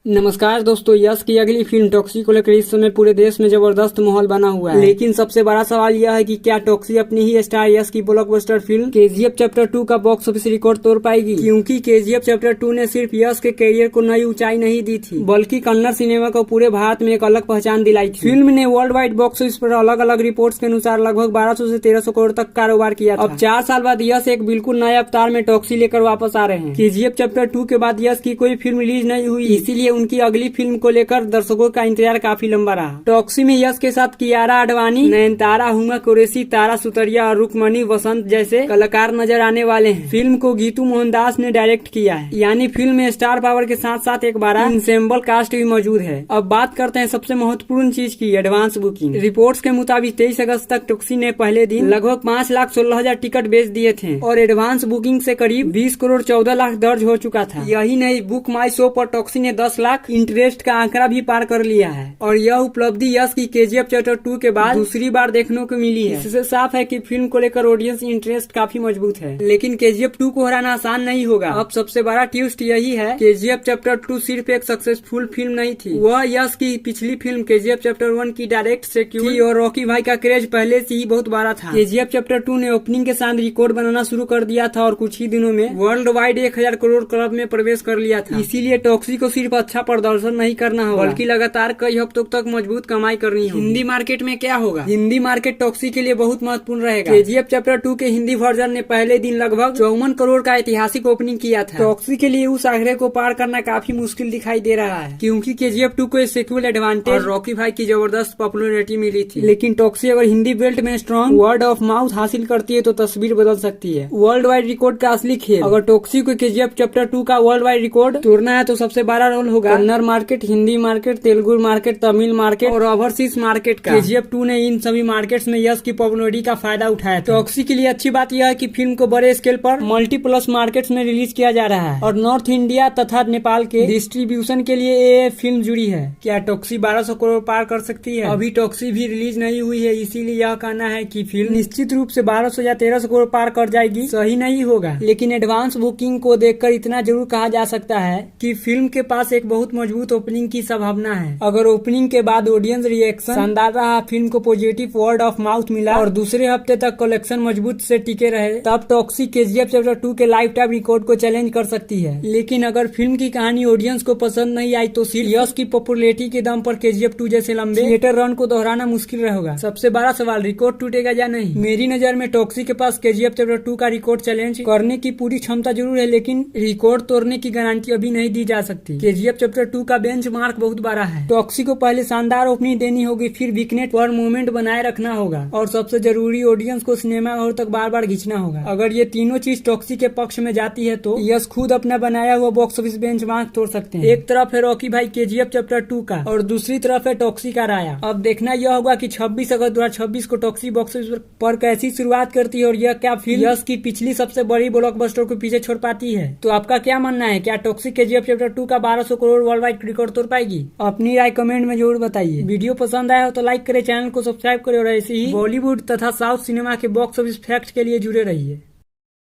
नमस्कार दोस्तों, यश की अगली फिल्म टॉक्सी को लेकर इस समय पूरे देश में जबरदस्त माहौल बना हुआ है। लेकिन सबसे बड़ा सवाल यह है कि क्या टॉक्सी अपनी ही स्टार यश की ब्लॉकबस्टर फिल्म केजीएफ चैप्टर 2 का बॉक्स ऑफिस रिकॉर्ड तोड़ पाएगी? क्योंकि केजीएफ चैप्टर 2 ने सिर्फ यश के करियर को नई ऊंचाई नहीं दी थी, बल्कि कन्नड़ सिनेमा को पूरे भारत में एक अलग पहचान दिलाई थी। फिल्म ने वर्ल्ड वाइड बॉक्स ऑफिस पर अलग अलग रिपोर्ट्स के अनुसार लगभग 1200 से 1300 करोड़ तक कारोबार किया था। अब 4 साल बाद यश एक बिल्कुल नए अवतार में टॉक्सी लेकर वापस आ रहे हैं। केजीएफ चैप्टर 2 के बाद यश की कोई फिल्म रिलीज नहीं हुई, इसीलिए उनकी अगली फिल्म को लेकर दर्शकों का इंतजार काफी लंबा रहा। टॉक्सी में यश के साथ कियारा आडवाणी, नयनतारा, हुमा कुरैशी, तारा सुतारिया और रुक्मणी वसंत जैसे कलाकार नजर आने वाले हैं। फिल्म को गीतू मोहनदास ने डायरेक्ट किया है, यानी फिल्म में स्टार पावर के साथ साथ एक बड़ा इंसेम्बल कास्ट भी मौजूद है। अब बात करते हैं सबसे महत्वपूर्ण चीज की, एडवांस बुकिंग। रिपोर्ट्स के मुताबिक 23 अगस्त तक टॉक्सी ने पहले दिन लगभग 5,16,000 टिकट बेच दिए थे और एडवांस बुकिंग से करीब 20 करोड़ 14 लाख दर्ज हो चुका था। यही नहीं, बुक माई शो पर टॉक्सी ने 10 लाख इंटरेस्ट का आंकड़ा भी पार कर लिया है और यह उपलब्धि यश की केजीएफ चैप्टर 2 के बाद दूसरी बार देखने को मिली है। इससे साफ है कि फिल्म को लेकर ऑडियंस इंटरेस्ट काफी मजबूत है। लेकिन केजीएफ 2 को हराना आसान नहीं होगा। अब सबसे बड़ा ट्विस्ट यही है, केजीएफ चैप्टर 2 सिर्फ एक सक्सेसफुल फिल्म नहीं थी, वह यश की पिछली फिल्म केजीएफ चैप्टर 1 की डायरेक्ट सेक्वल और रॉकी भाई का क्रेज पहले से ही बहुत बड़ा था। केजीएफ चैप्टर 2 ने ओपनिंग के साथ रिकॉर्ड बनाना शुरू कर दिया था और कुछ ही दिनों में वर्ल्ड वाइड 1000 करोड़ क्लब में प्रवेश कर लिया था। इसीलिए टॉक्सी को सिर्फ अच्छा प्रदर्शन नहीं करना होगा, बल्कि लगातार कई हफ्तों तक मजबूत कमाई करनी है। हिंदी मार्केट में क्या होगा? हिंदी मार्केट टॉक्सी के लिए बहुत महत्वपूर्ण रहेगा। केजीएफ चैप्टर 2 के हिंदी वर्जन ने पहले दिन लगभग 54 करोड़ का ऐतिहासिक ओपनिंग किया था। टॉक्सी के लिए उस आंकड़े को पार करना काफी मुश्किल दिखाई दे रहा है, क्योंकि केजीएफ 2 को सेक्वल एडवांटेज और रॉकी भाई की जबरदस्त पॉपुलैरिटी मिली थी। लेकिन टॉक्सी अगर हिंदी बेल्ट में स्ट्रॉन्ग वर्ड ऑफ माउथ हासिल करती है तो तस्वीर बदल सकती है। वर्ल्ड वाइड रिकॉर्ड का असली खेल, अगर टॉक्सी को केजीएफ चैप्टर 2 का वर्ल्ड वाइड रिकॉर्ड तोड़ना है तो सबसे बड़ा रोल होगा Kannada market, Hindi market, Telugu market, Tamil market और ओवरसीज मार्केट का। केजीएफ 2 ने इन सभी मार्केट्स में यश की पॉपुलैरिटी का फायदा उठाया था। टॉक्सी के लिए अच्छी बात यह है कि फिल्म को बड़े स्केल पर मल्टीप्लस मार्केट्स में रिलीज किया जा रहा है और नॉर्थ इंडिया तथा नेपाल के डिस्ट्रीब्यूशन के लिए ये फिल्म जुड़ी है। क्या टॉक्सी 1200 करोड़ पार कर सकती है? अभी टॉक्सी भी रिलीज नहीं हुई है, इसीलिए यह कहना है कि फिल्म निश्चित रूप से 1200 या 1300 करोड़ पार कर जाएगी सही नहीं होगा। लेकिन एडवांस बुकिंग को देखकर इतना जरूर कहा जा सकता है कि फिल्म के पास एक बहुत मजबूत ओपनिंग की संभावना है। अगर ओपनिंग के बाद ऑडियंस रिएक्शन शानदार रहा, फिल्म को पॉजिटिव वर्ड ऑफ माउथ मिला और दूसरे हफ्ते तक कलेक्शन मजबूत से टिके रहे, तब टॉक्सी केजीएफ चैप्टर 2 के लाइफ टाइम रिकॉर्ड को चैलेंज कर सकती है। लेकिन अगर फिल्म की कहानी ऑडियंस को पसंद नहीं आई तो सिर्फ यश की पॉपुलैरिटी के दम पर केजीएफ 2 जैसे लंबे थिएटर रन को दोहराना मुश्किल रहेगा। सबसे बड़ा सवाल, रिकॉर्ड टूटेगा या नहीं? मेरी नजर में टॉक्सी के पास केजीएफ चैप्टर 2 का रिकॉर्ड चैलेंज करने की पूरी क्षमता जरूर है, लेकिन रिकॉर्ड तोड़ने की गारंटी अभी नहीं दी जा सकती। केजीएफ चैप्टर 2 का बेंचमार्क बहुत बड़ा है। टॉक्सी को पहले शानदार ओपनिंग देनी होगी, फिर वीकनेस पर मूवमेंट बनाए रखना होगा और सबसे जरूरी ऑडियंस को सिनेमा घर तक बार बार खींचना होगा। अगर ये तीनों चीज टॉक्सी के पक्ष में जाती है तो यश खुद अपना बनाया हुआ बॉक्स ऑफिस बेंचमार्क तोड़ सकते हैं। एक तरफ है रॉकी भाई केजीएफ चैप्टर 2 का और दूसरी तरफ है टॉक्सी का राया। अब देखना यह होगा कि 26 अगस्त 2026 को टॉक्सी बॉक्स ऑफिस पर कैसी शुरुआत करती है और यह क्या फिल्म यश की पिछली सबसे बड़ी ब्लॉकबस्टर को पीछे छोड़ पाती है। तो आपका क्या मानना है, क्या टॉक्सी केजीएफ चैप्टर 2 का 1200 करोड़ वर्ल्ड वाइड रिकॉर्ड तोड़ पाएगी? अपनी राय कमेंट में जरूर बताइए। वीडियो पसंद आया हो तो लाइक करें, चैनल को सब्सक्राइब करें और ऐसे ही बॉलीवुड तथा साउथ सिनेमा के बॉक्स ऑफिस फैक्ट के लिए जुड़े रहिए।